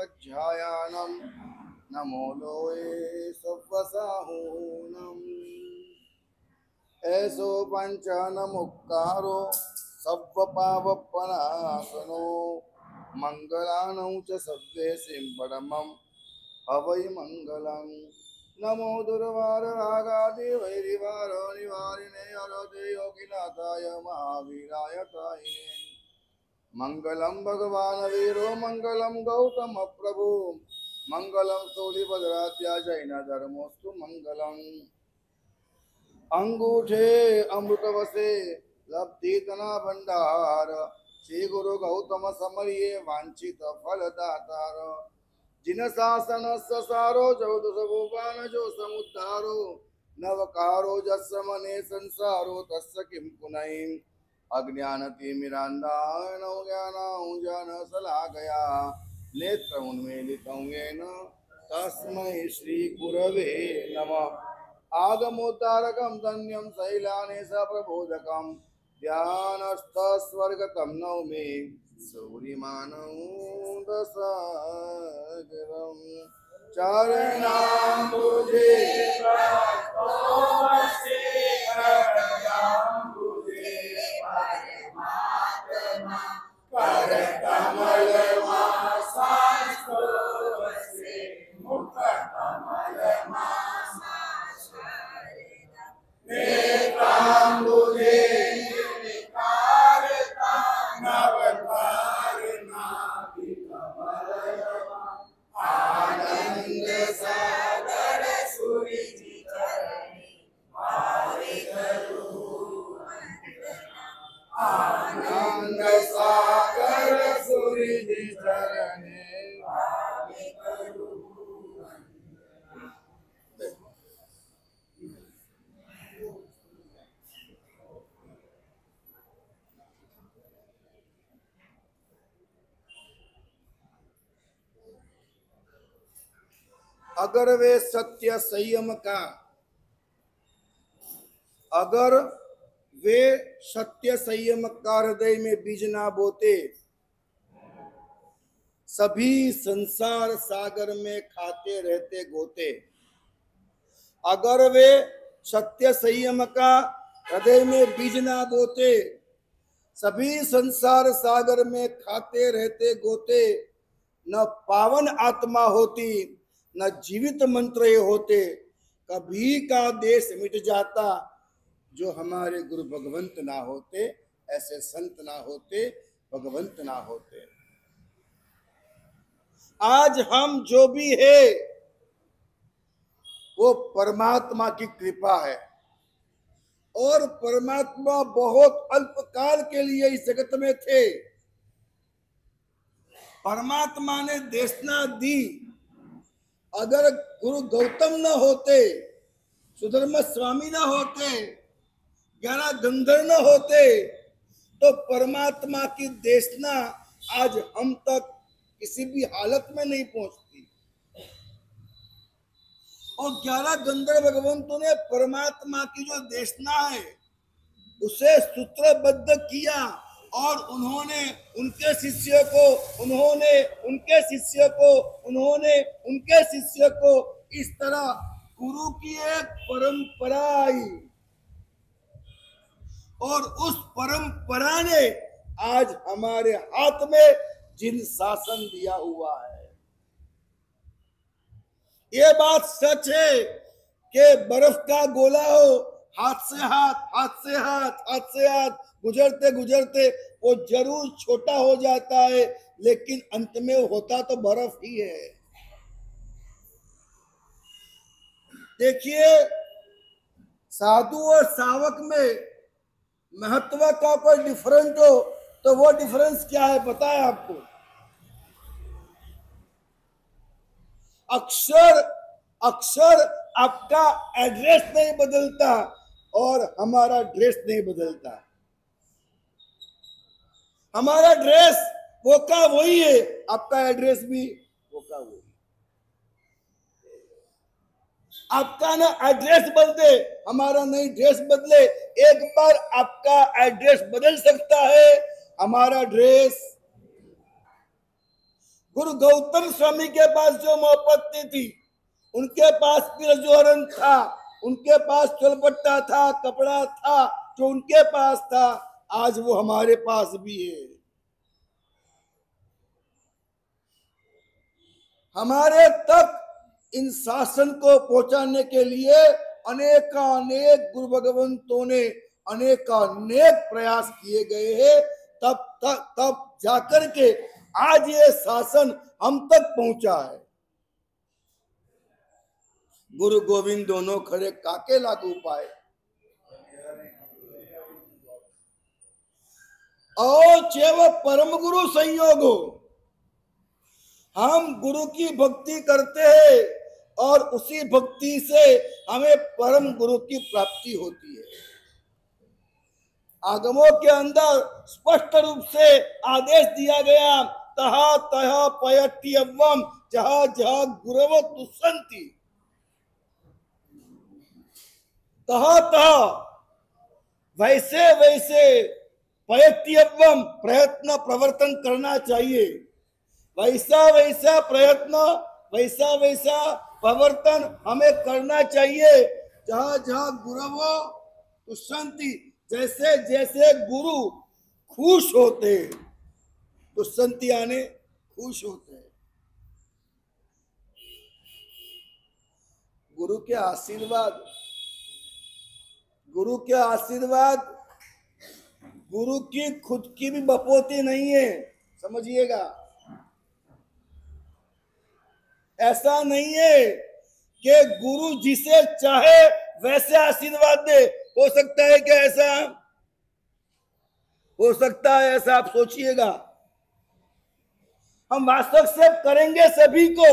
प्रज्ञायानम नमो लोए सव्वसाहूनम ऐसो पंचन मुक्कारो सव्व पावपनासनो मंगलानौ च सव्वे सिंपरमं अवै मंगलम् नमो दुर्वार रागादि वैरिवार निवारिणे अरते योगिनाथाय महावीराय ताहिने मंगलम भगवान वीरो मंगलम गौतम प्रभु मंगलम स्थूलिभद्राद्या जैन धर्मोस्तु मंगलम अंगूठे अमृतवसे लब्धितना भंडार श्री गुरु गौतम समरिये वांछित फलदातार जिन शासन सारो चौदस भुवन जो समुद्धारो नवकारो जस्मने संसारो तस्य किं पुनः अज्ञानतिमिरान्धानो ज्ञानाञ्जन शलाकया नेत्र उन्मीलितं येन तस्मै श्री गुरवे नमः आगमोद्धारकं धन्यं शैलानेश प्रबोधकं ध्यानस्थ स्वर्गतं नौमि सूर्यमानन्दसागरं चरणाम्बुजे अगर वे सत्य संयम का हृदय में बीज ना बोते सभी संसार सागर में खाते रहते गोते। अगर वे सत्य संयम का हृदय में बीज ना बोते सभी संसार सागर में खाते रहते गोते। न पावन आत्मा होती न जीवित मंत्र ये होते, कभी का देश मिट जाता जो हमारे गुरु भगवंत ना होते, ऐसे संत ना होते, भगवंत ना होते। आज हम जो भी है वो परमात्मा की कृपा है और परमात्मा बहुत अल्पकाल के लिए इस जगत में थे। परमात्मा ने देशना दी। अगर गुरु गौतम न होते, सुधर्म स्वामी न होते, 11 गंधर्व न होते तो परमात्मा की देशना आज हम तक किसी भी हालत में नहीं पहुंचती। और 11 गंधर्व भगवंतों ने परमात्मा की जो देशना है उसे सूत्रबद्ध किया और उन्होंने उनके शिष्य को इस तरह गुरु की एक परंपरा आई और उस परंपरा ने आज हमारे हाथ में जिन शासन दिया हुआ है। ये बात सच है कि बर्फ का गोला हो, हाथ से हाथ गुजरते गुजरते वो जरूर छोटा हो जाता है, लेकिन अंत में होता तो बर्फ ही है। देखिए, साधु और सावक में महत्व का कोई डिफरेंस हो तो वो डिफरेंस क्या है पता है आपको? अक्षर आपका एड्रेस नहीं बदलता और हमारा ड्रेस नहीं बदलता। हमारा ड्रेस वो का वही है, आपका एड्रेस भी वो का वही। आपका ना एड्रेस बदले, हमारा नहीं ड्रेस बदले। एक बार आपका एड्रेस बदल सकता है, हमारा ड्रेस गुरु गौतम स्वामी के पास जो मोहपत्ती थी, उनके पास पिरजोरन था, उनके पास चलपट्टा था, कपड़ा था, जो उनके पास था आज वो हमारे पास भी है। हमारे तक इन शासन को पहुंचाने के लिए अनेकानेक गुरु भगवंतों ने अनेकानेक प्रयास किए गए हैं, तब जाकर के आज ये शासन हम तक पहुंचा है। गुरु गोविंद दोनों खड़े काके लागू पाए, और चेव परम गुरु संयोग हो। हम गुरु की भक्ति करते हैं और उसी भक्ति से हमें परम गुरु की प्राप्ति होती है। आगमों के अंदर स्पष्ट रूप से आदेश दिया गया, तहा तहा पयत्यवम जहा जहा गुरव तुसंति। तहा तहा वैसे वैसे पयत्यवम प्रयत्न प्रवर्तन करना चाहिए, वैसा वैसा प्रयत्न वैसा वैसा प्रवर्तन हमें करना चाहिए। जहां जहां गुरवो तुष्यन्ति, जैसे जैसे गुरु खुश होते, तुष्यन्ति यानी खुश होते। गुरु के आशीर्वाद, गुरु के आशीर्वाद गुरु की खुद की भी बपोती नहीं है, समझिएगा। ऐसा नहीं है कि गुरु जिसे चाहे वैसे आशीर्वाद दे। हो सकता है क्या ऐसा? हो सकता है ऐसा, आप सोचिएगा। हम वास्तव से करेंगे सभी को,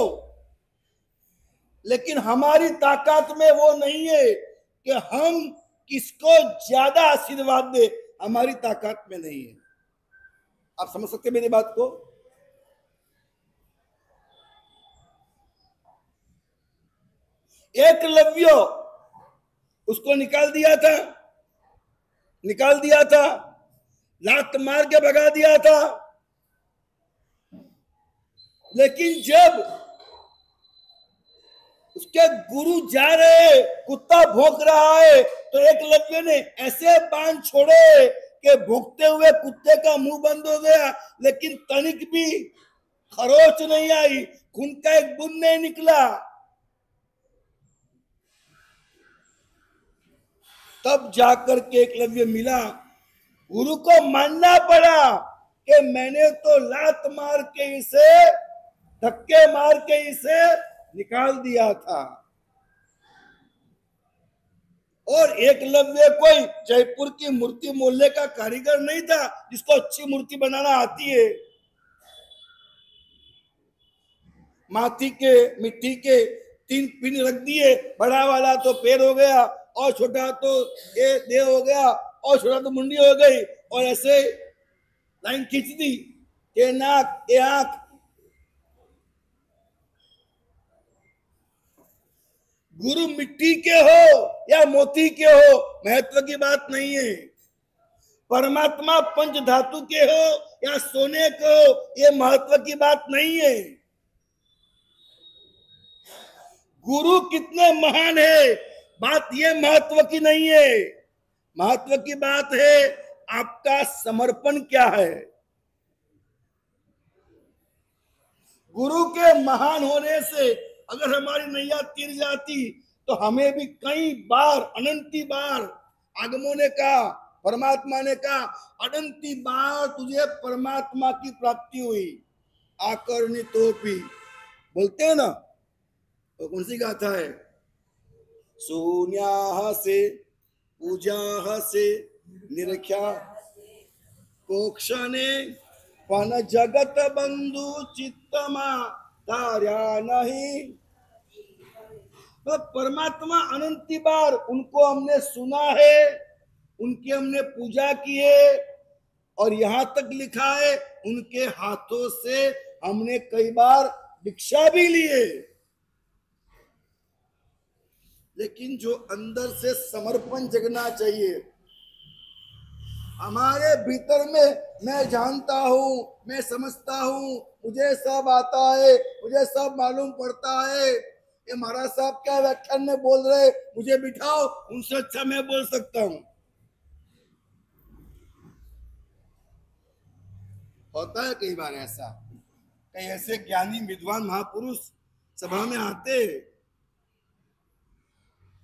लेकिन हमारी ताकत में वो नहीं है कि हम किसको ज्यादा आशीर्वाद दे, हमारी ताकत में नहीं है। आप समझ सकते मेरी बात को? एकलव्य, उसको निकाल दिया था, लात मार के भगा दिया था। लेकिन जब उसके गुरु जा रहे, कुत्ता भौंक रहा है, तो एकलव्य ने ऐसे बाण छोड़े कि भौंकते हुए कुत्ते का मुंह बंद हो गया, लेकिन तनिक भी खरोच नहीं आई, खून का एक बूंद नहीं निकला। तब जाकर के एकलव्य मिला। गुरु को मानना पड़ा कि मैंने तो लात मार के इसे, धक्के मार के इसे निकाल दिया था। और एकलव्य कोई जयपुर की मूर्ति मोहल्ले का कारीगर नहीं था जिसको अच्छी मूर्ति बनाना आती है। माटी के मिट्टी के 3 पिन रख दिए, बड़ा वाला तो पैर हो गया, और छोटा तो ये देह हो गया, और छोटा तो मुंडी हो गई, और ऐसे लाइन खींच दी, ये नाक, ये आंख। गुरु मिट्टी के हो या मोती के हो, महत्व की बात नहीं है। परमात्मा पंच धातु के हो या सोने के हो, ये महत्व की बात नहीं है। गुरु कितने महान है, बात ये महत्व की नहीं है। महत्व की बात है आपका समर्पण क्या है। गुरु के महान होने से अगर हमारी नैया तीर जाती तो हमें भी कई बार, अनंती बार, आगमों ने कहा, परमात्मा ने कहा, अनंती बार तुझे परमात्मा की प्राप्ति हुई। आकर्णि तोपी बोलते हैं ना, तो कौन सी गाथा है? शून्या से पूजा से निरख्या कोक्षणे पन जगत बंधु चित्तमा तार्या नहीं। तो परमात्मा अनंती बार उनको हमने सुना है, उनकी हमने पूजा की है, और यहां तक लिखा है उनके हाथों से हमने कई बार दीक्षा भी ली है। लेकिन जो अंदर से समर्पण जगना चाहिए, हमारे भीतर में मैं जानता हूं, मैं समझता हूं, मुझे सब आता है, मुझे सब मालूम पड़ता है। ये महाराज साहब क्या व्याख्यान में बोल रहे, मुझे बिठाओ, उनसे अच्छा मैं बोल सकता हूं। होता है कई बार ऐसा, कई ऐसे ज्ञानी विद्वान महापुरुष सभा में आते,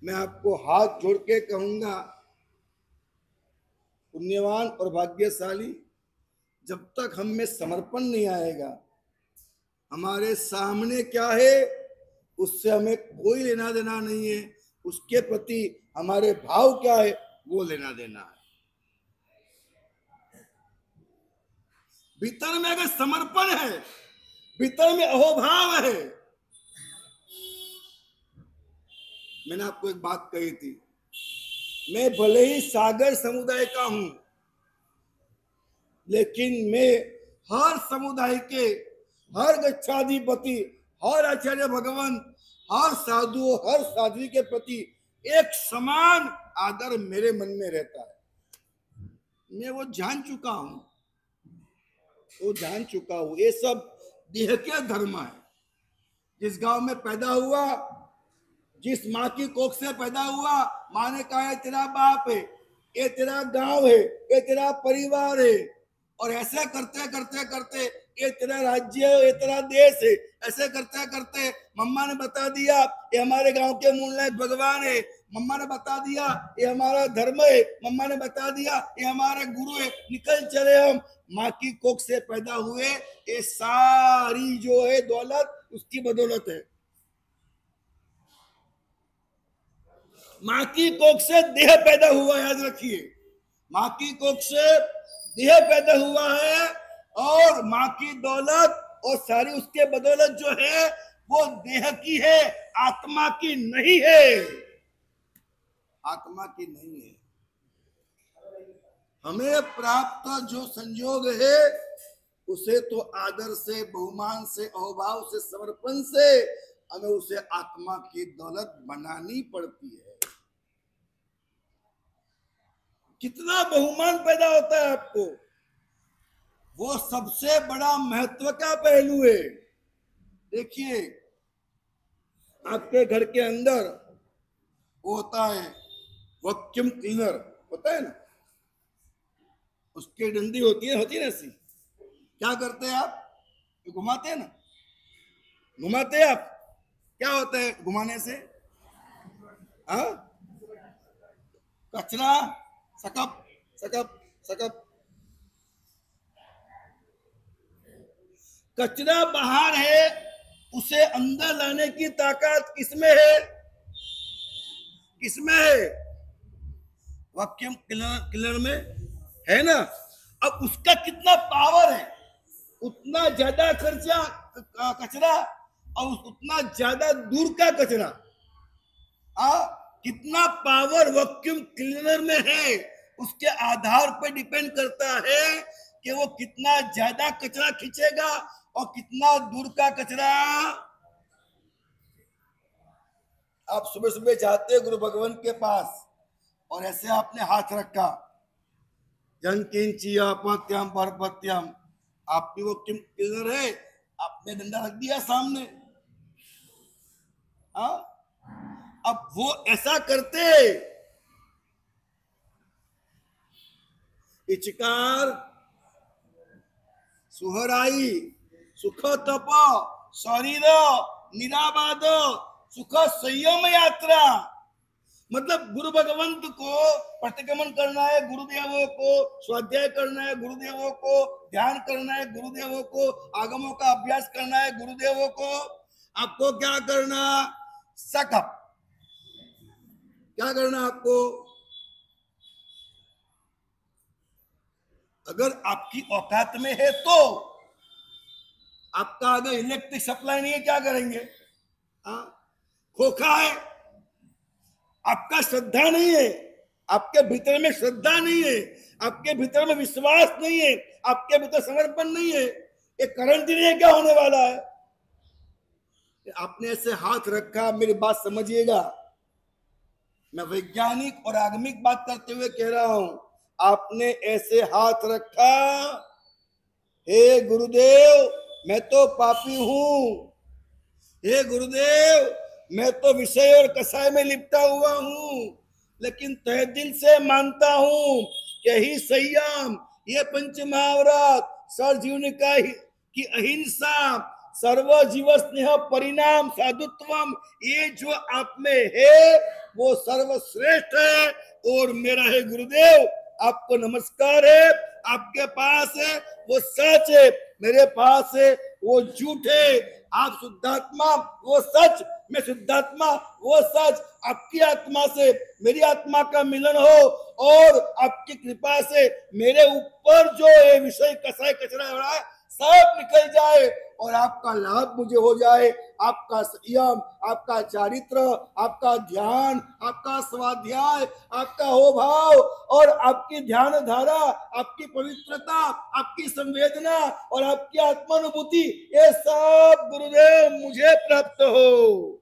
मैं आपको हाथ जोड़ के कहूंगा, पुण्यवान और भाग्यशाली, जब तक हम में समर्पण नहीं आएगा, हमारे सामने क्या है उससे हमें कोई लेना देना नहीं है, उसके प्रति हमारे भाव क्या है वो लेना देना है। भीतर में अगर समर्पण है, भीतर में अहोभाव है। मैंने आपको एक बात कही थी, मैं भले ही सागर समुदाय का हूं, लेकिन मैं हर समुदाय के, हर गच्छाधिपति, हर आचार्य भगवान, हर साधु, हर साध्वी के प्रति एक समान आदर मेरे मन में रहता है। मैं वो जान चुका हूं, वो जान चुका हूं। ये सब देह के धर्म है। जिस गांव में पैदा हुआ, जिस माँ की कोख से पैदा हुआ, माँ ने कहा है तेरा बाप है, ये तेरा गांव है, ये तेरा परिवार है, और ऐसे करते करते करते ये तेरा राज्य है, ये तेरा देश है। ऐसे करते करते मम्मा ने बता दिया ये हमारे गांव के मूलनायक भगवान है, मम्मा ने बता दिया ये हमारा धर्म है, मम्मा ने बता दिया ये हमारे गुरु है, निकल चले हम। माँ की कोख से पैदा हुए, ये सारी जो है दौलत उसकी बदौलत है। माँ की कोख से देह पैदा हुआ, याद रखिए, माँ की कोख से देह पैदा हुआ है, और माँ की दौलत और सारी उसके बदौलत जो है वो देह की है, आत्मा की नहीं है, आत्मा की नहीं है। हमें प्राप्त जो संयोग है उसे तो आदर से, बहुमान से, अहोभाव से, समर्पण से हमें उसे आत्मा की दौलत बनानी पड़ती है। कितना बहुमान पैदा होता है आपको, वो सबसे बड़ा महत्व का पहलू है। देखिए, आपके घर के अंदर वो होता है वैक्यूम क्लीनर, होता है ना, उसकी डंडी होती है ना ऐसी। क्या करते हैं आप, घुमाते हैं ना, घुमाते हैं आप, क्या होता है घुमाने से? हाँ, कचरा सकप सकप सकप, कचरा बाहर है, उसे अंदर लाने की ताकत किसमें है? किसमें है? वैक्यूम क्लीनर में है ना। अब उसका कितना पावर है, उतना ज्यादा खर्चा कचरा और उतना ज्यादा दूर का कचरा। कितना पावर वैक्यूम क्लीनर में है, उसके आधार पर डिपेंड करता है कि वो कितना ज्यादा कचरा खींचेगा और कितना दूर का कचरा। आप सुबह सुबह जाते हो गुरु भगवान के पास और ऐसे आपने हाथ रखा, जन किंचिया पत्यम परपत्यम, आपकी वो क्लीनर है, आपने डंडा रख दिया सामने। अब वो ऐसा करते, इचकार, सुहराई, सुख तप, शरीर निराबाद, सुख संयम यात्रा। मतलब गुरु भगवंत को प्रतिक्रमण करना है, गुरुदेवों को स्वाध्याय करना है, गुरुदेवों को ध्यान करना है, गुरुदेवों को आगमों का अभ्यास करना है, गुरुदेवों को आपको क्या करना? सकप। क्या करना आपको? अगर आपकी औकात में है तो, आपका अगर इलेक्ट्रिक सप्लाई नहीं है क्या करेंगे? खोखा है, आपका श्रद्धा नहीं है, आपके भीतर में श्रद्धा नहीं है, आपके भीतर में विश्वास नहीं है, आपके भीतर समर्पण नहीं है, ये करंट नहीं है, क्या होने वाला है? आपने ऐसे हाथ रखा, मेरी बात समझिएगा, मैं वैज्ञानिक और आगमिक बात करते हुए कह रहा हूं, आपने ऐसे हाथ रखा, हे गुरुदेव मैं तो पापी हूं। हे गुरुदेव, मैं तो विषय और कसाय में लिपटा हुआ हूं, लेकिन तहे दिल से मानता हूं कि यही संयम, ये पंच महाव्रत, सरजीवन की अहिंसा, सर्व जीव स्नेह परिणाम साधुत्वम, ये जो आप में है वो सर्वश्रेष्ठ है। और मेरा है गुरुदेव, आपको नमस्कार है। आपके पास है वो सच है, मेरे पास है वो झूठ है। आप शुद्धात्मा वो सच, मैं शुद्धात्मा वो सच। आपकी आत्मा से मेरी आत्मा का मिलन हो और आपकी कृपा से मेरे ऊपर जो ये विषय कसाय कचरा हो रहा है सब निकल जाए और आपका लाभ मुझे हो जाए। आपका संयम, आपका चारित्र, आपका ध्यान, आपका स्वाध्याय, आपका हो भाव और आपकी ध्यान धारा, आपकी पवित्रता, आपकी संवेदना और आपकी आत्मानुभूति, ये सब गुरुदेव मुझे प्राप्त हो।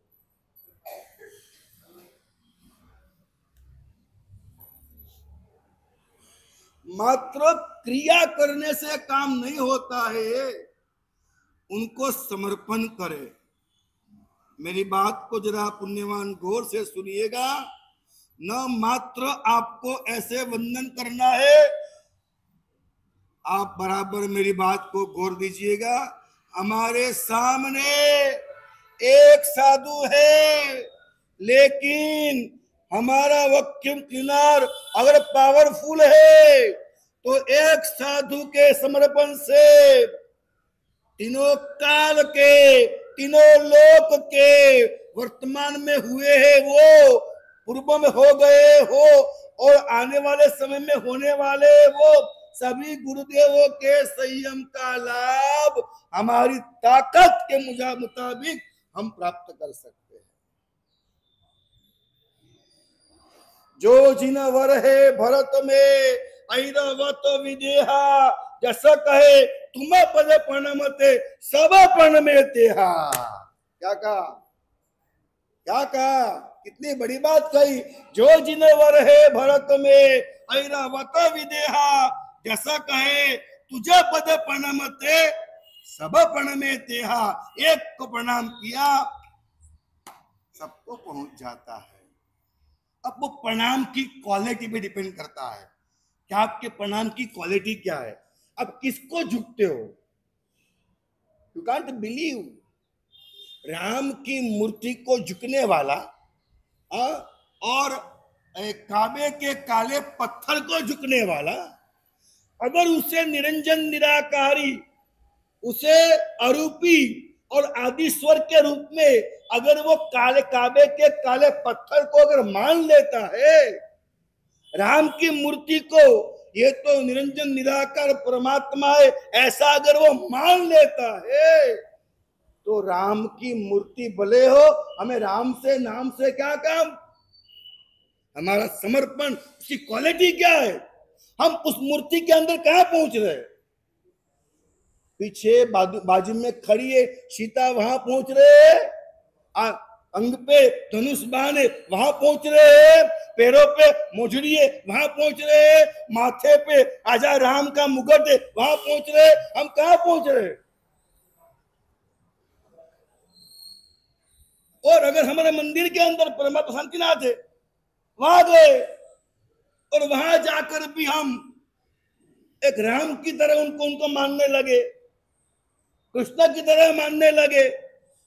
मात्र क्रिया करने से काम नहीं होता है, उनको समर्पण करे। मेरी बात को जरा पुण्यवान गौर से सुनिएगा। न मात्र आपको ऐसे वंदन करना है, आप बराबर मेरी बात को गौर दीजिएगा। हमारे सामने एक साधु है, लेकिन हमारा वैक्यूम क्लीनर अगर पावरफुल है तो एक साधु के समर्पण से तीनों काल के, तीनों लोक के वर्तमान में हुए हैं वो पूर्व में हो गए हो और आने वाले समय में होने वाले वो सभी गुरुदेवों के संयम का लाभ हमारी ताकत के मुताबिक हम प्राप्त कर सकते हैं। जो जिन वर है भरत में ऐरवत विदेहा, जैसा कहे तुम पद प्रणमते सब प्रण में तेहा। क्या कहा, क्या कहा, कितनी बड़ी बात कही। जो जिन वर है भरत में ऐरवत विदेहा, जैसा कहे तुझे पद प्रणमते सब प्रण में तेहा। एक को प्रणाम किया सबको पहुंच जाता है। अब वो प्रणाम की क्वालिटी पे डिपेंड करता है कि आपके प्रणाम की क्वालिटी क्या है, अब किसको झुकते हो। यू कांट बिलीव, राम की मूर्ति को झुकने वाला और काबे के काले पत्थर को झुकने वाला, अगर उसे निरंजन निराकारी, उसे अरूपी और आदि स्वर के रूप में अगर वो काले काबे के काले पत्थर को अगर मान लेता है, राम की मूर्ति को ये तो निरंजन निराकार परमात्मा है ऐसा अगर वो मान लेता है, तो राम की मूर्ति भले हो, हमें राम से नाम से क्या काम। हमारा समर्पण, उसकी क्वालिटी क्या है, हम उस मूर्ति के अंदर कहां पहुंच रहे। पीछे बाजू में खड़ी है सीता, वहां पहुंच रहे, अंग पे धनुष बाण है वहां पहुंच रहे, पैरों पे मोजड़ी है वहां पहुंच रहे, माथे पे आजा राम का मुकुट है वहां पहुंच रहे। हम कहां पहुंच रहे। और अगर हमारे मंदिर के अंदर परमात्मा शांतिनाथ है वहां गए और वहां जाकर भी हम एक राम की तरह उनको मानने लगे, कृष्ण की तरह मानने लगे,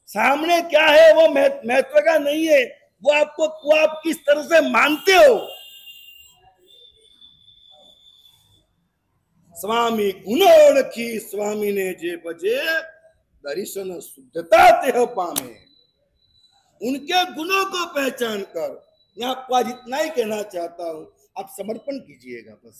सामने क्या है वो महत्व का नहीं है, वो आप किस तरह से मानते हो। स्वामी गुण ओळखी स्वामी ने जे बजे, दर्शन शुद्धता तेह पामे। उनके गुणों को पहचान कर, मैं आपको आज इतना ही कहना चाहता हूं, आप समर्पण कीजिएगा बस।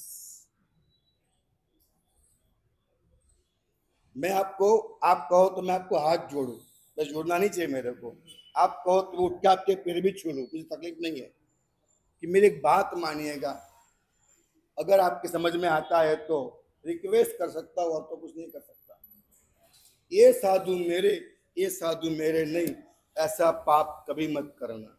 मैं आपको, आप कहो तो मैं आपको हाथ जोड़ू, बस जोड़ना नहीं चाहिए मेरे को, आप कहो तो उठ के आपके पैर भी छू लूं, मुझे तकलीफ नहीं है, कि मेरी एक बात मानिएगा। अगर आपके समझ में आता है तो रिक्वेस्ट कर सकता हूं, और तो कुछ नहीं कर सकता। ये साधु मेरे, ये साधु मेरे नहीं, ऐसा पाप कभी मत करना।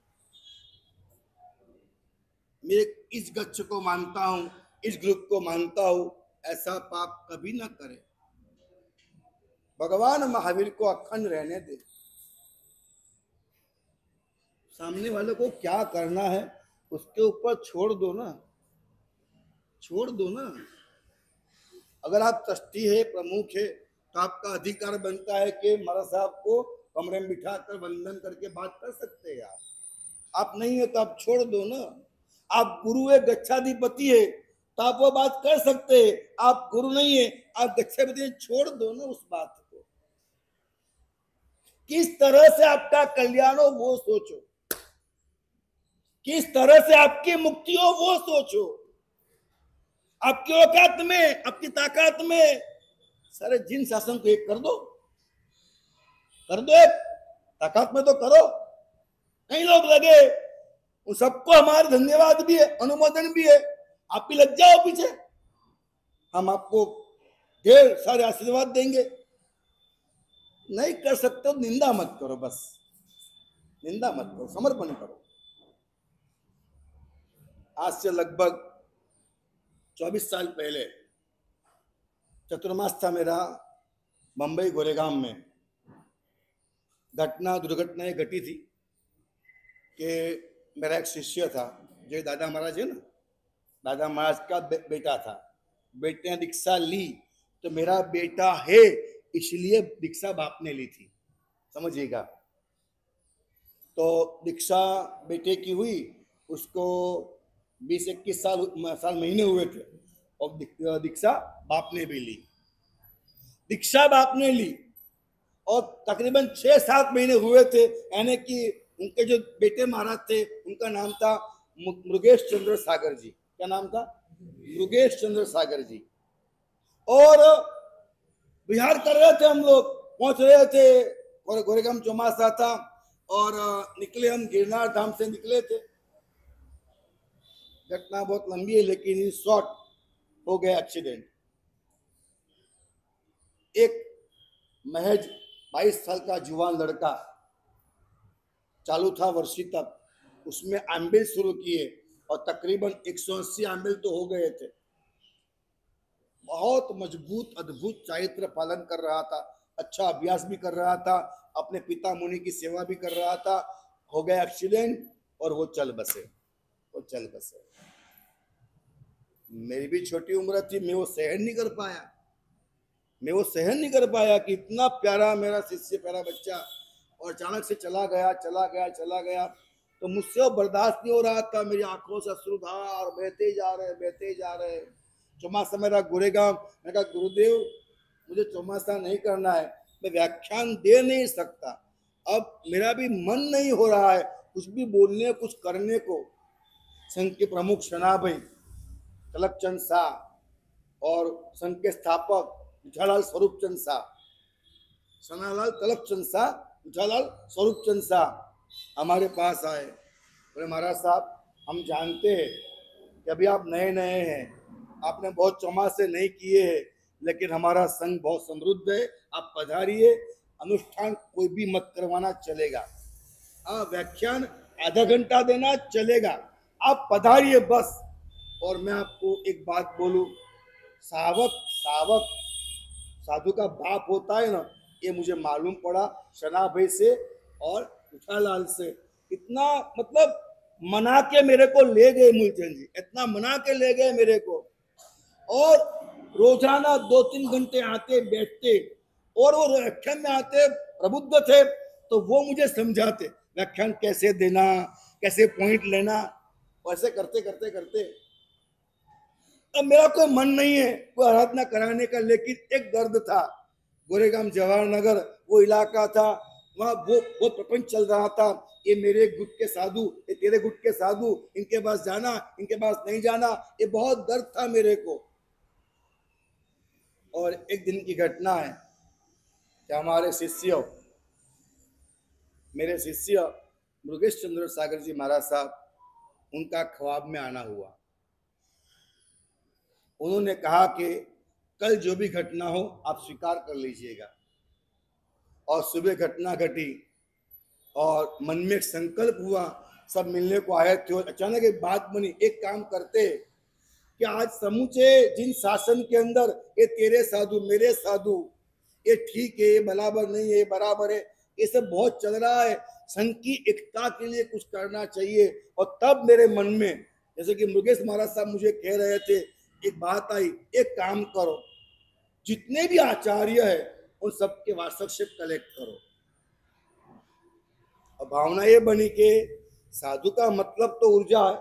मैं इस गच्छ को मानता हूं, इस ग्रुप को मानता हूं, ऐसा पाप कभी ना करे। भगवान महावीर को अखंड रहने दे। सामने वाले को क्या करना है उसके ऊपर छोड़ दो ना, छोड़ दो ना। अगर आप ट्रस्टी है, प्रमुख है, तो आपका अधिकार बनता है कि महाराज साहब को कमरे में बिठाकर वंदन करके बात कर सकते हैं आप नहीं है तो आप छोड़ दो ना। आप गुरु है, गच्छाधिपति है, तो आप वो बात कर सकते हैं। आप गुरु नहीं है, आप गच्छाधिपति है, छोड़ दो ना उस बात को। किस तरह से आपका कल्याण हो वो सोचो, किस तरह से आपकी मुक्ति हो वो सोचो। आपकी औकात में, आपकी ताकत में सारे जिन शासन को एक कर दो, कर दो एक, ताकत में तो करो। कई लोग लगे, उन सबको हमारे धन्यवाद भी है, अनुमोदन भी है। आप भी लग जाओ पीछे, हम आपको ढेर सारे आशीर्वाद देंगे। नहीं कर सकते तो निंदा मत करो, बस निंदा मत करो, समर्पण करो। आज से लगभग 24 साल पहले चतुर्मास था मेरा मुंबई गोरेगांव में। दुर्घटना ये घटी थी कि मेरा एक शिष्य था, जो दादा महाराज है ना, दादा महाराज का बेटा था। बेटे ने दीक्षा ली तो मेरा बेटा है इसलिए दीक्षा बाप ने ली थी, समझिएगा। तो दीक्षा बेटे की हुई, उसको 20-21 साल महीने हुए थे, और दीक्षा बाप ने भी ली। दीक्षा बाप ने ली और तकरीबन 6-7 महीने हुए थे, यानी कि उनके जो बेटे महाराज थे उनका नाम था मुरुगेश चंद्र सागर जी। क्या नाम था? मुरुगेश चंद्र सागर जी। और विहार कर रहे थे, हम लोग पहुंच रहे थे, और गोरेगांव चौमासा था, और निकले हम गिरनार धाम से निकले थे। घटना बहुत लंबी है लेकिन इन शॉर्ट हो गया एक्सीडेंट। एक महज 22 साल का जुवान लड़का, चालू था वर्षी तक, उसमें आंबिल शुरू किए और तकरीबन 180 आंबिल तो हो गए थे। बहुत मजबूत अद्भुत चारित्र पालन कर रहा था, अच्छा अभ्यास भी कर रहा था, अपने पिता मुनि की सेवा भी कर रहा था। हो गया एक्सीडेंट और वो चल बसे, वो चल बसे। मेरी भी छोटी उम्र थी, मैं वो सहन नहीं कर पाया, मैं वो सहन नहीं कर पाया कि इतना प्यारा मेरा शिष्य, प्यारा बच्चा, और अचानक से चला गया, चला गया, चला गया। तो मुझसे वो बर्दाश्त नहीं हो रहा था। मेरी आंखों से अश्रुधार बहते जा रहे, बहते जा रहे। चौमासा मेरा गोरेगांव, मैं कहा गुरुदेव मुझे चौमासा नहीं करना है, मैं व्याख्यान दे नहीं सकता, अब मेरा भी मन नहीं हो रहा है कुछ भी बोलने, कुछ करने को। संघ के प्रमुख शना भाई तलकचंद शाह और संघ के स्थापक मिठालाल स्वरूप चंद शाह, सनालाल तलकचंद शाह, मिठालाल स्वरूप चंद शाह हमारे पास आए। बोले महाराज साहब, हम जानते हैं कि अभी आप नए नए हैं, आपने बहुत चौमासे नहीं किए हैं, लेकिन हमारा संघ बहुत समृद्ध है, आप पधारिए। अनुष्ठान कोई भी मत करवाना चलेगा, हाँ व्याख्यान आधा घंटा देना चलेगा, आप पधारिए बस। और मैं आपको एक बात बोलूं, सावक सावक साधु का बाप होता है ना, ये मुझे मालूम पड़ा शना भाई से और मिठालाल से। इतना मतलब मना के मेरे को ले गए मूलचंद जी, इतना मना के ले गए मेरे को। और रोजाना 2-3 घंटे आते बैठते, और वो व्याख्यान में आते प्रबुद्ध थे तो वो मुझे समझाते व्याख्यान कैसे देना, कैसे पॉइंट लेना, वैसे करते करते करते। अब मेरा कोई मन नहीं है कोई आराधना कराने का, लेकिन एक दर्द था। गोरेगांव जवाहर नगर वो इलाका था, वहाँ वो प्रपंच चल रहा था, ये मेरे गुट के साधु, ये तेरे गुट के साधु, इनके पास जाना, इनके पास नहीं जाना, ये बहुत दर्द था मेरे को। और एक दिन की घटना है कि हमारे शिष्य, मेरे शिष्य मुरुगेश चंद्र सागर जी महाराज साहब, उनका ख्वाब में आना हुआ। उन्होंने कहा कि कल जो भी घटना हो आप स्वीकार कर लीजिएगा। और सुबह घटना घटी और मन में एक संकल्प हुआ, सब मिलने को आए थे, और अचानक एक बात बनी, एक काम करते कि आज समूचे जिन शासन के अंदर ये तेरे साधु, मेरे साधु, ये ठीक है, ये बराबर नहीं है, ये बराबर है, ये सब बहुत चल रहा है। संघ की एकता के लिए कुछ करना चाहिए। और तब मेरे मन में, जैसे कि मुकेश महाराज साहब मुझे कह रहे थे, एक बात आई, एक काम करो, जितने भी आचार्य है उन सबके वार्षिकशिप कलेक्ट करो। और भावना ये बनी कि साधु का मतलब तो ऊर्जा है,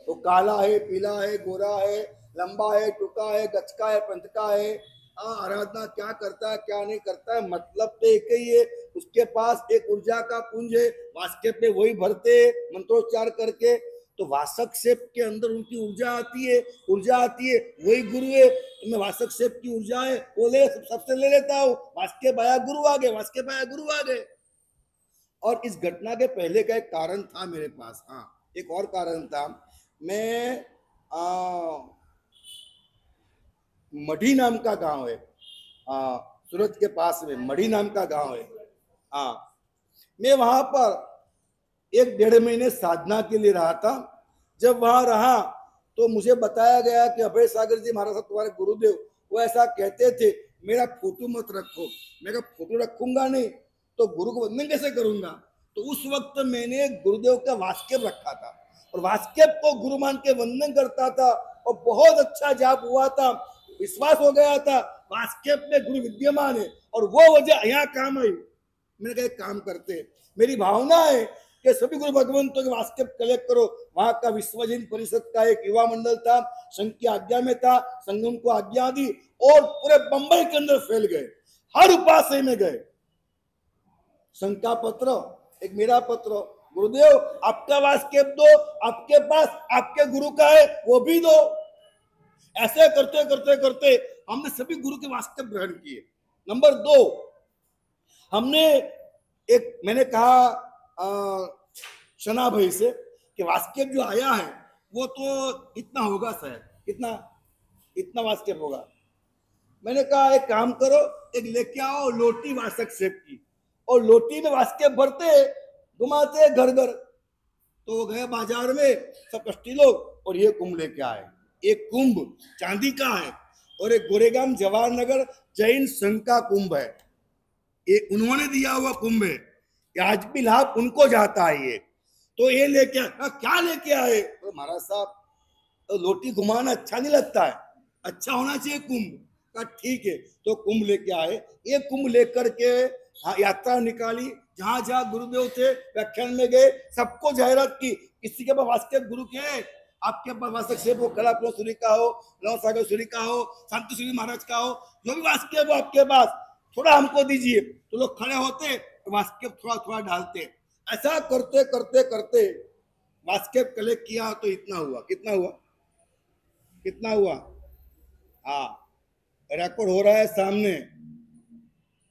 तो काला है, पीला है, गोरा है, लंबा है, टुका है, गचका है, पंथका है, आराधना क्या करता है क्या नहीं करता है, मतलब तो एक ही है। उसके पास एक ऊर्जा का पुंज है, वास्केप में वही भरते मंत्रोच्चार करके, तो वासक के अंदर उनकी ऊर्जा आती है, वही गुरु है। तो मैं वासक की ऊर्जा है वो ले सबसे ले लेता हूँ, वास्केप आया गुरु आ गए। और इस घटना के पहले का एक कारण था मेरे पास। हाँ, एक और कारण था। मैं मढ़ी नाम का गांव है, सूरत के पास में मढ़ी नाम का गांव है। हाँ, मैं वहां पर 1-1.5 महीने साधना के लिए रहा था। जब वहां रहा तो मुझे बताया गया कि अभय सागर जी महाराज तुम्हारे गुरुदेव, वो ऐसा कहते थे, मेरा फोटो मत रखो। मैं कहा फोटो रखूंगा नहीं तो गुरु को वंदन कैसे करूंगा। तो उस वक्त मैंने गुरुदेव का वास्केप रखा था और वास्केप को गुरु मान के वंदन करता था और बहुत अच्छा जाप हुआ था। विश्वास हो गया था वास्केप में गुरु विद्यमान है और वो वजह यहाँ काम आई। मैंने कहा एक काम करते, मेरी भावना है कि सभी गुरु भगवंतों के वास्केप कलेक्ट करो। वहां का विश्व जैन परिषद का एक युवा मंडल था, संघ की आज्ञा में था, संगम को आज्ञा दी और पूरे बंबई के अंदर फैल गए। हर उपासय में गए। संघ का पत्र, एक मेरा पत्र, गुरुदेव आपका वास्केप दो, आपके पास आपके गुरु का है वो भी दो। ऐसे करते करते करते हमने सभी गुरु के वास्केप ग्रहण किए। नंबर 2, हमने एक, मैंने कहा शना भाई से कि वास्केप जो आया है वो तो इतना होगा शायद, इतना वास्केप होगा। मैंने कहा एक काम करो, एक लेके आओ लोटी वासक सेब की, और लोटी में वास्केप भरते घुमाते घर घर। तो वो गए बाजार में सब कष्टी लोग और ये कुंभ लेके आए। एक कुंभ चांदी का है और एक गोरेगांव जवाहर नगर जैन संघ का कुंभ है। ये उन्होंने दिया हुआ कुंभ है, आज भी लाभ उनको जाता है। ये तो ये लेके क्या लेके आए तो महाराज साहब तो लोटी घुमाना अच्छा नहीं लगता है, अच्छा होना चाहिए कुंभ का। ठीक है, तो कुंभ लेके आए। ये कुंभ लेकर के यात्रा निकाली, जहां जहां गुरुदेव थे व्याख्यान में गए, सबको जाहिरात की, किसी के पास वास्केप गुरु के, आपके पास वास्केप से वो कलापुर सूरी का हो, लव सागर सूरी का हो, शांति सूरी महाराज का हो, जो भी वास्केप हो आपके पास थोड़ा हमको दीजिए। तो लोग खड़े होते, वास्केप थोड़ा थोड़ा डालते। ऐसा करते करते करते वास्केप कलेक्ट किया तो इतना हुआ। कितना हुआ? हाँ, रिकॉर्ड हो रहा है सामने।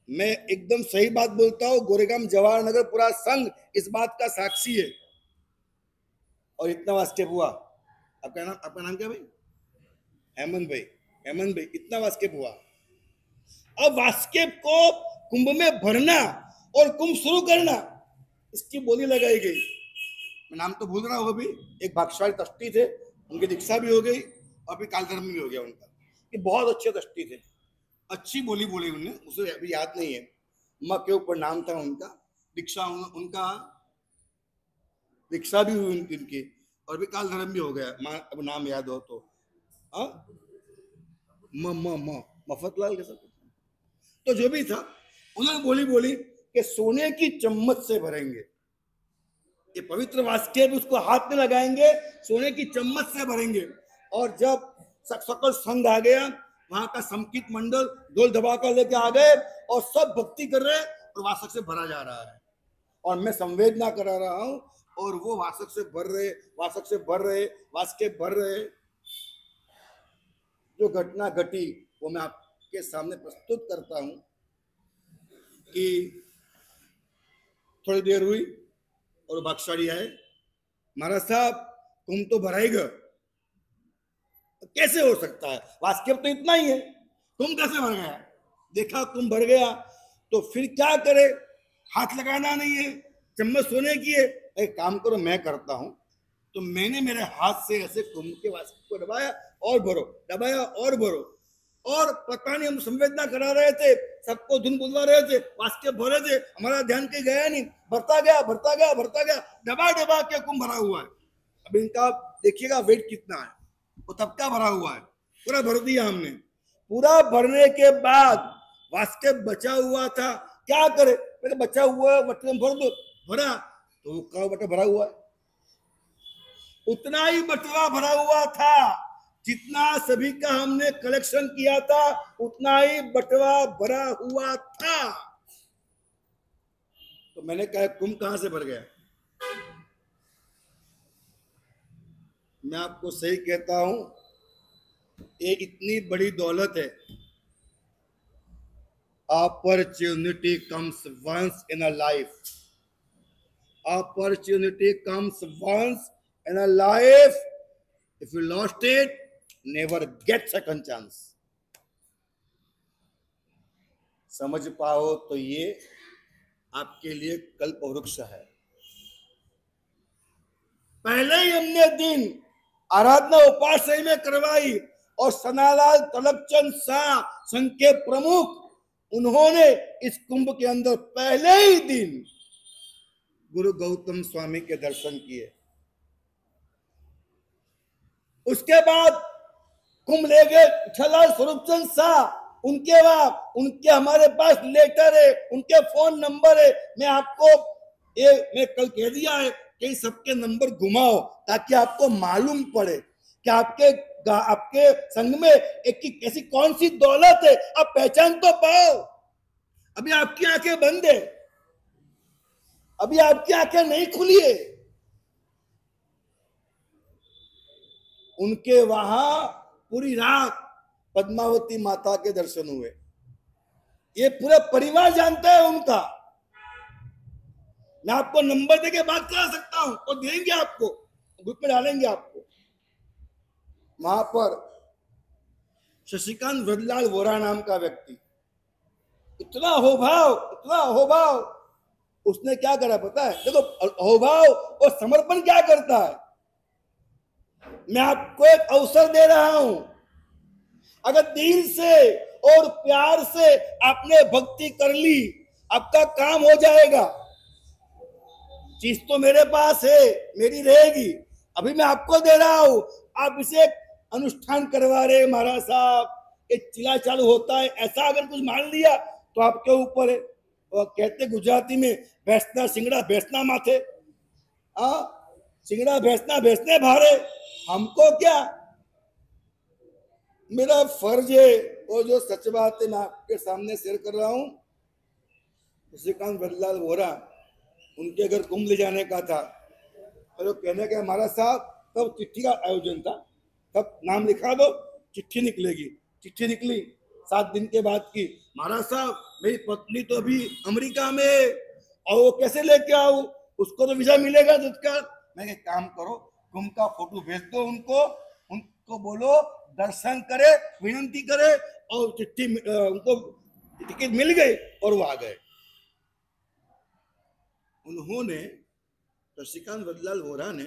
मैं एकदम सही बात बोलता हूँ, गोरेगांव जवाहर नगर पूरा संघ इस बात का साक्षी है। और इतना वास्केप हुआ। आपका नाम क्या भाई? हेमंत भाई, इतना वास्केप हुआ। अब वास्केप को कुंभ में भरना और कुंभ शुरू करना, इसकी बोली लगाई गई। मैं नाम तो भूल रहा हूँ अभी, एक भाग्यशाली ट्रस्टी थे, उनकी दीक्षा भी हो गई और अभी कालधर्म भी हो गया उनका। ये बहुत अच्छे ट्रस्टी थे, अच्छी बोली बोली उन्होंने, उसे अभी याद नहीं है, माँ के ऊपर नाम था उनका, उनका दीक्षा भी हुई उनकी और अभी कालधर्म भी हो गया। अब नाम याद हो तो मफतलाल के सब। तो जो भी था उन्होंने बोली कि सोने की चम्मच से भरेंगे ये पवित्र वास्केप, उसको हाथ में लगाएंगे, सोने की चम्मच से भरेंगे। और जब सकल संघ आ गया, वहां का समकित मंडल ढोल धमाका लेके आ गए और सब भक्ति कर रहे और वासक से भरा जा रहा है और मैं संवेदना करा रहा हूं और वो वासक से भर रहे, वास्केप भर रहे। जो घटना घटी वो मैं आपके सामने प्रस्तुत करता हूं कि थोड़ी देर हुई और भाग्यशाली आए, महाराज साहब तुम तो भराएगा, कैसे हो सकता है, वास्केप तो इतना ही है, तुम कैसे भर गया? देखा तुम भर गया तो फिर क्या करे, हाथ लगाना नहीं है, चम्मच सोने की है। एक काम करो, मैं करता हूं। तो मैंने मेरे हाथ से ऐसे कुंभ के वास्केप को दबाया और भरो, दबाया और भरो, और पता नहीं हम संवेदना करा रहे थे, सबको धुन बुलवा रहे थे, वास्के भरे थे, हमारा ध्यान कहीं गया नहीं, भरता गया भरता गया भरता गया, दबा दबा के कुंभ भरा हुआ है। अब इनका देखिएगा वेट कितना है, वो तब का भरा हुआ है, पूरा भर दिया हमने। पूरा भरने के बाद वास्के बचा हुआ था, क्या करे, मेरे बचा हुआ बट्टे में भर दो, भरा तो वो का बट्टा भरा हुआ है, उतना ही बटवा भरा हुआ था, जितना सभी का हमने कलेक्शन किया था उतना ही बटवा भरा हुआ था। तो मैंने कहा कुंभ कहां से भर गया? मैं आपको सही कहता हूं, ये इतनी बड़ी दौलत है। Opportunity comes once in a life, opportunity comes once in a life. If you lost it, never get second chance. समझ पाओ तो ये आपके लिए कल्प वृक्ष है। पहले ही हमने दिन आराधना उपास में करवाई और सनालाल तलबचंद शाह संघ के प्रमुख, उन्होंने इस कुंभ के अंदर पहले ही दिन गुरु गौतम स्वामी के दर्शन किए। उसके बाद कुंभ ले गए विठललाल स्वरूपचंद शाह, उनके बाद उनके हमारे पास लेटर है, उनके फोन नंबर है। मैं कल कह दिया है कि सबके नंबर घुमाओ ताकि आपको मालूम पड़े कि आपके संघ में एक की कैसी कौन सी दौलत है, आप पहचान तो पाओ। अभी आपकी आंखें बंद है, अभी आपकी आंखें नहीं खुली है। उनके वहां पूरी रात पद्मावती माता के दर्शन हुए, ये पूरा परिवार जानता है उनका। मैं आपको नंबर देके बात करा सकता हूं और देंगे आपको, ग्रुप में डालेंगे आपको। वहां पर शशिकांत वरदलाल वोरा नाम का व्यक्ति, इतना अहोभाव, उसने क्या करा पता है? देखो अहोभाव और समर्पण क्या करता है। मैं आपको एक अवसर दे रहा हूं, अगर दिल से और प्यार से आपने भक्ति कर ली, आपका काम हो जाएगा। चीज तो मेरे पास है, मेरी रहेगी। अभी मैं आपको दे रहा हूं, आप इसे अनुष्ठान करवा रहे महाराज साहब, एक चिल्ला चालू होता है, ऐसा अगर कुछ मान लिया तो आपके ऊपर है। और कहते गुजराती में भैंसना सिंगड़ा भैंसना माथे, सिंगड़ा भैंसना भैंसने भारे, हमको क्या। मेरा फर्ज है, और जो सच बात है मैं आपके सामने शेयर कर रहा हूं। शशिकांत वरदलाल वोरा, उनके घर कुंभ ले जाने का था, और कहने का महाराज साहब तब चिट्ठी का आयोजन था, तब नाम लिखा दो, चिट्ठी निकलेगी। चिट्ठी निकली 7 दिन के बाद की। महाराज साहब मेरी पत्नी तो अभी अमेरिका में, और वो कैसे लेके आऊं, उसको तो वीजा मिलेगा तत्काल। मैं काम करो, कुंभ का फोटो भेज दो उनको बोलो दर्शन करे, विनती करे, और चिट्ठी उनको टिकट मिल गई और वो आ गए। उन्होंने शशिकांत वरदलाल वोरा ने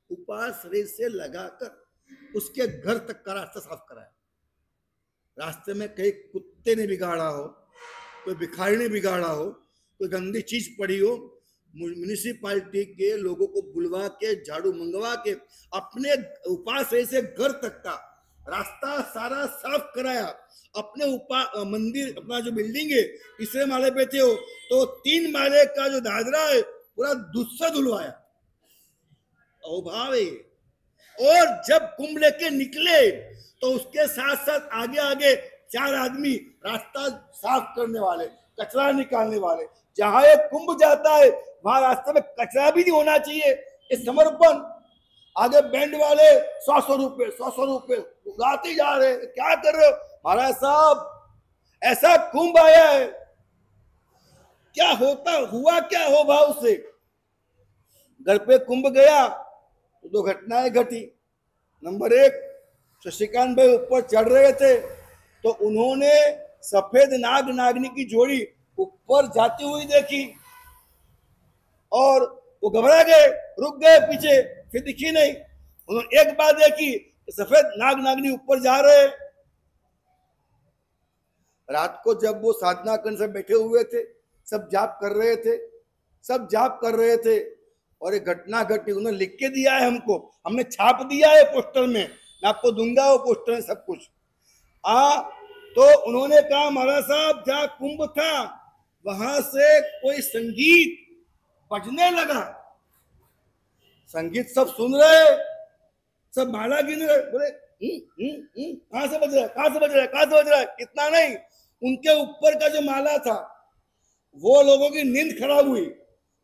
उपास से लगाकर उसके घर तक का रास्ता साफ कराया। रास्ते में कहीं कुत्ते ने बिगाड़ा हो, कोई भिखारी ने बिगाड़ा हो, कोई गंदी चीज पड़ी हो, म्युनिसिपालिटी के लोगों को बुलवा के, झाड़ू मंगवा के, अपने उपास से घर तक का रास्ता सारा साफ कराया। अपने मंदिर, अपना जो बिल्डिंग है, तीसरे माले पे थे हो, तो 3 माले का जो दादरा है पूरा दूध से धुलवाया। अभाव है। और जब कुंभ लेके निकले तो उसके साथ साथ आगे आगे 4 आदमी रास्ता साफ करने वाले, कचरा निकालने वाले। जहां एक कुंभ जाता है वहां रास्ते में कचरा भी नहीं होना चाहिए। इस समर्पण। आगे बैंड वाले 100 रुपए उड़ाते जा रहे, क्या कर रहे हो महाराज साहब, ऐसा कुंभ आया है, क्या होता हुआ क्या हो भाव से। घर पे कुंभ गया तो 2 घटनाएं घटी। नंबर 1, शशिकांत भाई ऊपर चढ़ रहे थे तो उन्होंने सफेद नाग नागिनी की जोड़ी ऊपर जाती हुई देखी और वो घबरा गए, रुक गए पीछे, फिर दिखी नहीं। उन्होंने एक बार देखी सफेद नाग नागिनी ऊपर जा रहे, रात को जब वो साधना करने से बैठे हुए थे, सब जाप कर रहे थे, सब जाप कर रहे थे, और एक घटना घटी। उन्होंने लिख के दिया है हमको, हमने छाप दिया है पोस्टर में, मैं आपको दूंगा वो पोस्टर में सब कुछ। तो उन्होंने कहा महाराज साहब जहाँ कुंभ था वहां से कोई संगीत बजने लगा, संगीत सब सुन रहे, सब माला गिन रहे, बोले कहां से बज रहा है, कहां से बज रहा है, कहां से बज रहा है। इतना नहीं, उनके ऊपर का जो माला था वो लोगों की नींद खराब हुई,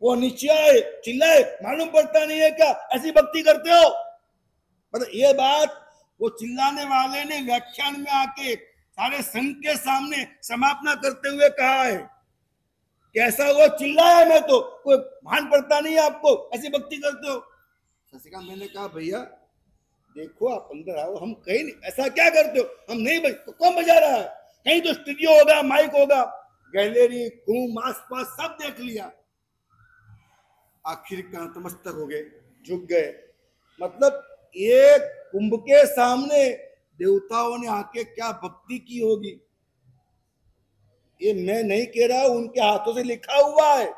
वो नीचे आए, चिल्लाए, मालूम पड़ता नहीं है क्या ऐसी भक्ति करते हो। मतलब ये बात वो चिल्लाने वाले ने व्याख्यान में आके सारे संघ के सामने समापना करते हुए कहा है। कैसा वो चिल्लाया, मैं तो कोई भान पड़ता नहीं है आपको, ऐसी भक्ति करते हो। शशिकांत मैंने कहा भैया देखो आप अंदर आओ, हम कहीं नहीं, ऐसा क्या करते हो, हम नहीं बज, तो कौन बजा रहा है, कहीं तो स्टूडियो होगा, माइक होगा, गैलरी घूम आसपास सब देख लिया, आखिर का नतमस्तक हो गए, झुक गए। मतलब ये कुंभ के सामने देवताओं ने आके क्या भक्ति की होगी, ये मैं नहीं कह रहा, उनके हाथों से लिखा हुआ है।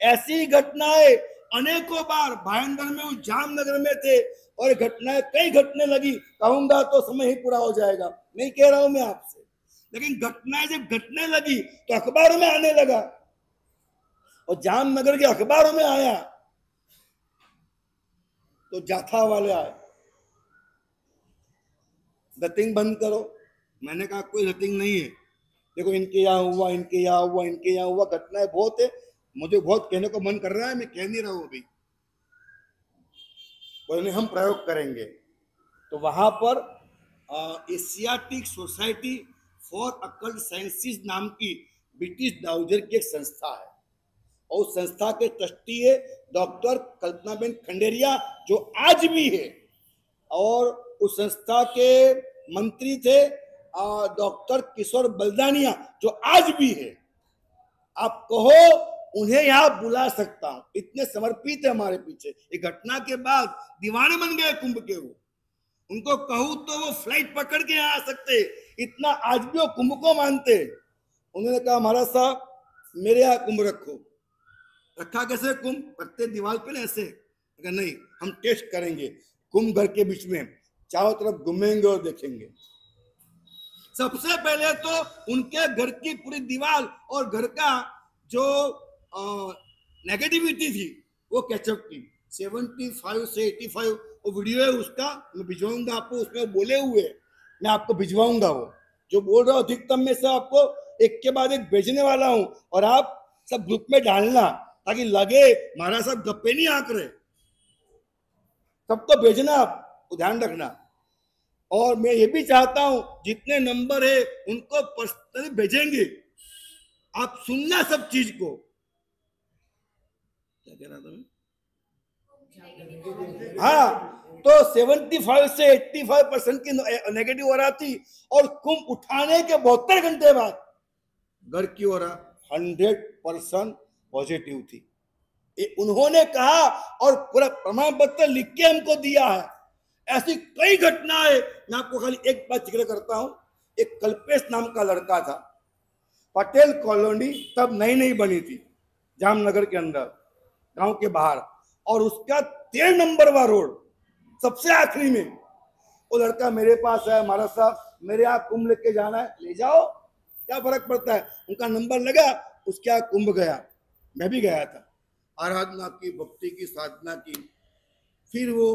ऐसी घटनाएं अनेकों बार भायंदर में, उस जामनगर में थे, और घटनाएं कई घटने लगी, कहूंगा तो समय ही पूरा हो जाएगा, नहीं कह रहा हूं मैं आपसे, लेकिन घटनाएं जब घटने लगी तो अखबारों में आने लगा, और जामनगर के अखबारों में आया तो जाथा वाले आए, रतिंग बंद करो। मैंने कहा कोई रतिंग नहीं है, देखो इनके यहाँ हुआ, इनके यहाँ हुआ, इनके यहाँ हुआ, घटनाएं बहुत है, मुझे बहुत कहने को मन कर रहा है, मैं कह नहीं रहा हूं अभी, बोले हम प्रयोग करेंगे। तो वहां पर Asiatic society for occult sciences नाम की ब्रिटिश डाउजर की एक संस्था है, और उस संस्था के ट्रस्टी है डॉक्टर कल्पनाबेन खंडेरिया, जो आज भी है, और उस संस्था के मंत्री थे डॉक्टर किशोर बलदानिया, जो आज भी है। आप कहो उन्हें यहां बुला सकता हूं, इतने समर्पित है हमारे पीछे। एक घटना के बाद दीवाने बन गए कुंभ के वो, उनको कहूं तो वो फ्लाइट पकड़ के यहाँ आ सकते, इतना आज भी वो कुंभ को मानते। उन्होंने कहा महाराज साहब मेरे यहाँ कुंभ रखो। रखा कैसे कुंभ, प्रत्येक दीवार पे ना ऐसे, अगर नहीं हम टेस्ट करेंगे, कुंभ घर के बीच में चारों तरफ घूमेंगे और देखेंगे। सबसे पहले तो उनके घर की पूरी दीवार और घर का जो नेगेटिविटी थी वो कैचअप की। 75 से 85 वो वीडियो है उसका, मैं भिजवाऊंगा आपको, उसमें बोले हुए मैं आपको भिजवाऊंगा, वो जो बोल रहा हूँ अधिकतम में से आपको एक के बाद एक भेजने वाला हूं, और आप सब ग्रुप में डालना ताकि लगे महाराज साहब गप्पे नहीं आंक रहे, सबको भेजना, आप ध्यान रखना। और मैं ये भी चाहता हूं जितने नंबर है उनको पर्सनली भेजेंगे, आप सुनना सब चीज को। क्या कह रहा था मैं? हाँ, तो 75 से 85% की नेगेटिव हो रहा थी, और कुंभ उठाने के 72 घंटे बाद घर की हो रहा 100% पॉजिटिव थी। उन्होंने कहा और पूरा प्रमाण पत्र लिख के हमको दिया है। ऐसी कई घटनाएं, मैं आपको खाली एक बात जिक्र करता हूं। एक कल्पेश नाम का लड़का था, पटेल कॉलोनी तब नई नई बनी थी जामनगर के अंदर, गांव के बाहर, और उसका 13 नंबर वाला रोड सबसे आखिरी में। वो लड़का मेरे पास है, महाराज साहब मेरे यहाँ कुंभ लेके जाना है, ले जाओ क्या फर्क पड़ता है। उनका नंबर लगा, उसके यहाँ कुंभ गया, मैं भी गया था, आराधना की, भक्ति की, साधना की। फिर वो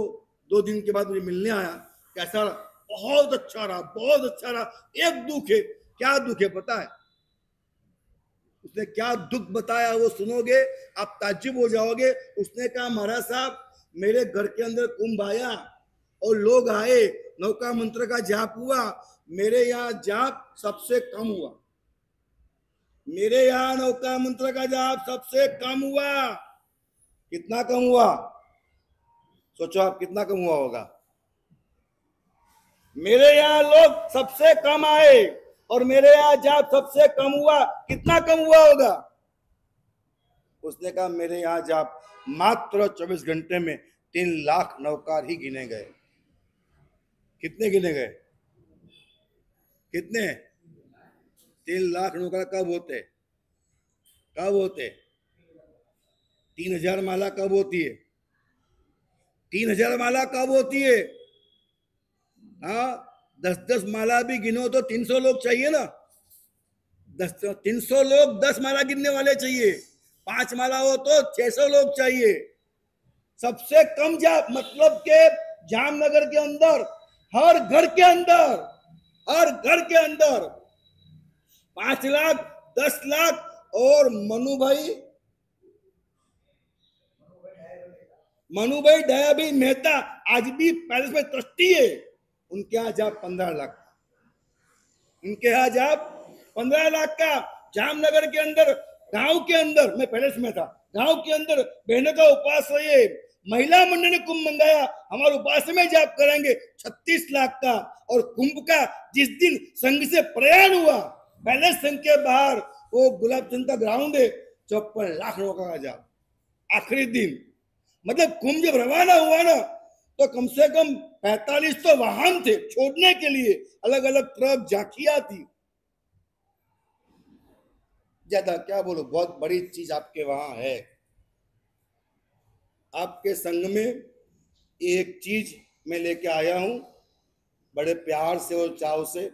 2 दिन के बाद मुझे मिलने आया, कैसा रहा? बहुत अच्छा रहा, बहुत अच्छा रहा। एक दुख है, क्या दुख है पता है? उसने क्या दुख बताया वो सुनोगे आप ताज्जुब हो जाओगे। उसने कहा महाराज साहब मेरे घर के अंदर कुंभ आया और लोग आए, नौका मंत्र का जाप हुआ, मेरे यहाँ जाप सबसे कम हुआ, मेरे यहाँ नौका मंत्र का जाप सबसे कम हुआ। कितना कम हुआ? सोचो आप कितना कम हुआ होगा। मेरे यहाँ लोग सबसे कम आए और मेरे यहाँ जाप सबसे कम हुआ, कितना कम हुआ होगा? उसने कहा मेरे यहाँ जाप मात्र 24 घंटे में 3 लाख नौकार ही गिने गए। कितने गिने गए? कितने? 3 लाख नौकर कब होते? कब होते? 3000 माला कब होती है? 3000 माला कब होती है? हाँ, 10-10 माला भी गिनो तो 300 लोग चाहिए ना। 300 लोग 10 माला गिनने वाले चाहिए। 5 माला हो तो 600 लोग चाहिए। सबसे कम जाप मतलब के जामनगर के अंदर हर घर के अंदर 5 लाख 10 लाख। और मनु भाई दयाबी मेहता आज भी पैलेस में ट्रस्टी है। उनके यहाँ जाप 15 लाख, उनके यहाँ जाप 15 लाख का। जामनगर के अंदर, गांव के अंदर, मैं पैलेस में था, गांव के अंदर बहनों का उपवास है। महिला मंडल ने कुंभ मंगाया, हमारे उपवास में जाप करेंगे 36 लाख का। और कुंभ का जिस दिन संघ से प्रयाण हुआ, पैलेस संघ के बाहर वो गुलाब चंद का ग्राउंड है, 54 लाख लोगों का जाप आखिरी दिन। मतलब कुंभ जब रवाना हुआ ना तो कम से कम 45 तो वाहन थे छोड़ने के लिए, अलग अलग ट्रक झांकियां थी। ज्यादा क्या बोलो, बहुत बड़ी चीज आपके वहां है। आपके संघ में एक चीज मैं लेके आया हूं, बड़े प्यार से और चाव से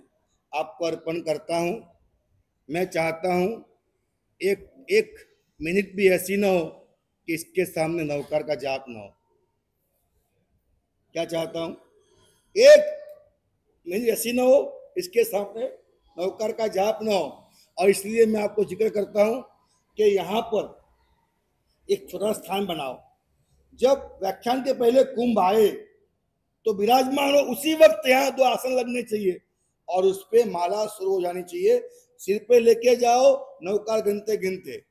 आपको अर्पण करता हूं। मैं चाहता हूं एक मिनट भी ऐसी ना हो कि इसके सामने नौकर का जाप ना हो। क्या चाहता हूं? एक मिनट ऐसी ना हो इसके सामने नौकर का जाप ना हो। और इसलिए मैं आपको जिक्र करता हूं कि यहाँ पर एक छोटा स्थान बनाओ। जब व्याख्यान के पहले कुंभ आए तो विराजमान हो उसी वक्त यहाँ 2 आसन लगने चाहिए और उस पर माला शुरू हो जानी चाहिए। सिर पे लेके जाओ, नौकार गिनते गिनते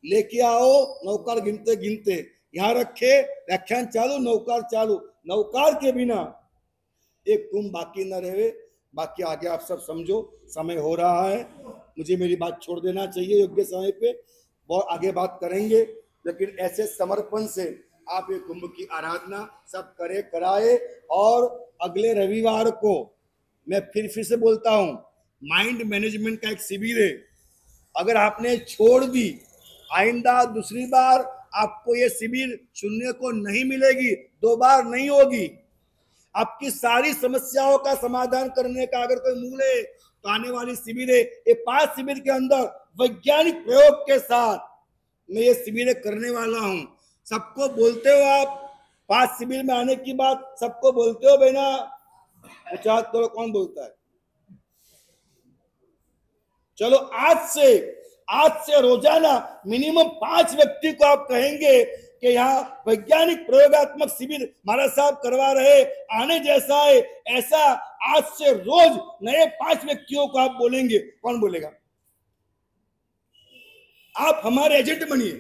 लेके आओ, नौकार गिनते गिनते यहाँ रखे, व्याख्यान चालू, नौकार चालू। नौकार के बिना एक कुंभ बाकी न रहे। बाकी आगे आप सब समझो, समय हो रहा है, मुझे मेरी बात छोड़ देना चाहिए योग्य समय पे। बहुत आगे बात करेंगे, लेकिन ऐसे समर्पण से आप ये कुंभ की आराधना सब करे कराए। और अगले रविवार को मैं फिर से बोलता हूँ, माइंड मैनेजमेंट का एक शिविर है। अगर आपने छोड़ दी, आइंदा दूसरी बार आपको ये शिविर सुनने को नहीं मिलेगी, 2 बार नहीं होगी। आपकी सारी समस्याओं का समाधान करने का अगर कोई मूल है तो आने वाली शिविर है। ये 5 शिविर के अंदर वैज्ञानिक प्रयोग के साथ मैं ये शिविर करने वाला हूं। सबको बोलते हो आप 5 शिविर में आने की बात सबको बोलते हो बेना? विचार करो कौन बोलता है। चलो आज से रोजाना मिनिमम 5 व्यक्ति को आप कहेंगे कि यहाँ वैज्ञानिक प्रयोगात्मक शिविर महाराज साहब करवा रहे, आने जैसा है ऐसा। आज से रोज नए 5 व्यक्तियों को आप बोलेंगे। कौन बोलेगा? आप हमारे एजेंट बनिए।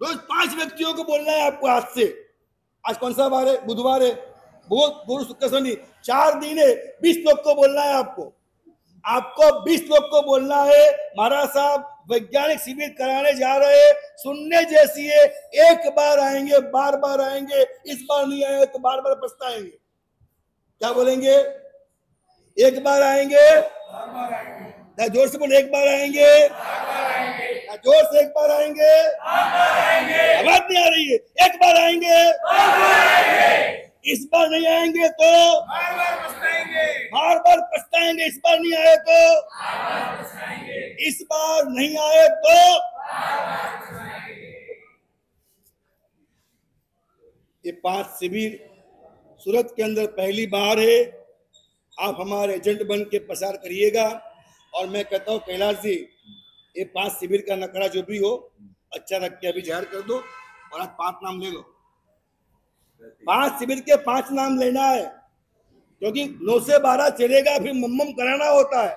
रोज 5 व्यक्तियों को बोलना है आपको आज से। आज कौन सा वार है? बुधवार है, बुध गुरु शुक्र शनि 4 दिन है। 20 लोग को बोलना है आपको 20 लोग को बोलना है महाराज साहब वैज्ञानिक शिविर कराने जा रहे हैं, सुनने जैसी है। एक बार आएंगे, बार बार आएंगे, इस बार नहीं आए तो बार बार पछताएंगे। क्या बोलेंगे? एक बार आएंगे, जोर से बोले, एक बार आएंगे, जोर से एक बार आएंगे, आवाज नहीं आ रही है। एक बार आएंगे, इस बार नहीं आएंगे तो बार बार पछताएंगे। इस बार नहीं आए तो इस बार नहीं आए तो ये 5 शिविर सूरत के अंदर पहली बार है। आप हमारे एजेंट बन के प्रसार करिएगा। और मैं कहता हूँ कैलाश जी, ये 5 शिविर का नकड़ा जो भी हो अच्छा रख के अभी जाहिर कर दो और आज 5 नाम ले लो। 5 शिविर के 5 नाम लेना है, क्योंकि 9 से 12 चलेगा, फिर मम्मम कराना होता है।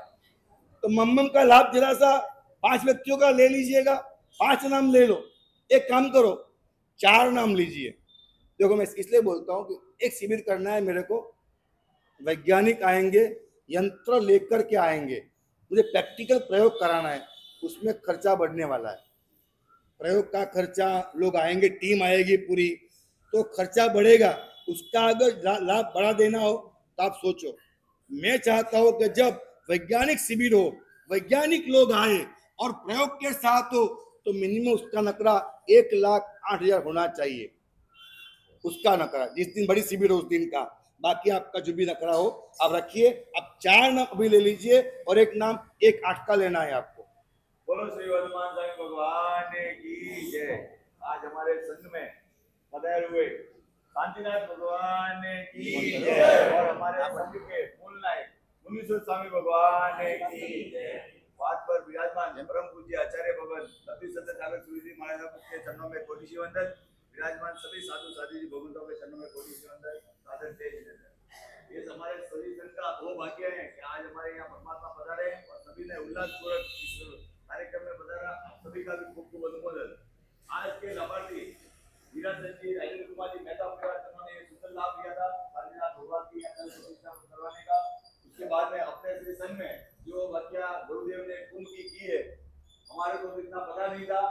तो मम्मम का लाभ जरा सा 5 व्यक्तियों का ले लीजिएगा। 5 नाम ले लो। एक काम करो, 4 नाम लीजिए। देखो मैं इसलिए बोलता हूँ कि एक शिविर करना है मेरे को, वैज्ञानिक आएंगे, यंत्र लेकर के आएंगे, मुझे प्रैक्टिकल प्रयोग कराना है। उसमें खर्चा बढ़ने वाला है, प्रयोग का खर्चा। लोग आएंगे, टीम आएगी पूरी, तो खर्चा बढ़ेगा। उसका अगर लाभ बढ़ा देना हो तो आप सोचो। मैं चाहता हूं कि जब वैज्ञानिक शिविर हो, वैज्ञानिक लोग आए और प्रयोग के साथ हो, तो मिनिमम उसका नकरा 1,08,000 होना चाहिए। उसका नकरा जिस दिन बड़ी शिविर हो उस दिन का। बाकी आपका जो भी नकरा हो आप रखिए। अब 4 नाम अभी ले लीजिए और एक नाम 1,08 का लेना है आपको। बोलो श्री वर्धमान स्वामी भगवान की जय। आज हमारे संघ में पधारे हुए शांतिनाथ भगवान की जय और हमारे संघ के मूल नायक मुनीश्वर स्वामी भगवान की जय। बात पर विराजमान परम पूज्य आचार्य भगवान सती सत्य सागर सूर्य महाराज के चरणों में कोटि वंदन। विराजमान सभी साधु साधु जी भगवंतों के चरणों में कोटि वंदन। साधन तेज ये हमारे सभी संघ का वो भाग्य है कि आज हमारे यहाँ परमात्मा पधारे और सभी ने उल्लासपूर्वक कार्यक्रम में पधारा। सभी का भी खूब खूब अनुमोदन। आज के लाभार्थी वीरांजन जी, राजेंद्र कुमार जी, मेहता परिवार ने सुंदर लाभ लिया था शांतिनाथ भगवान की प्रतिष्ठा करवाने का। उसके बाद में अपने श्री संघ में जो वाक्या गुरुदेव ने कुंभ की है, हमारे को तो इतना पता नहीं था।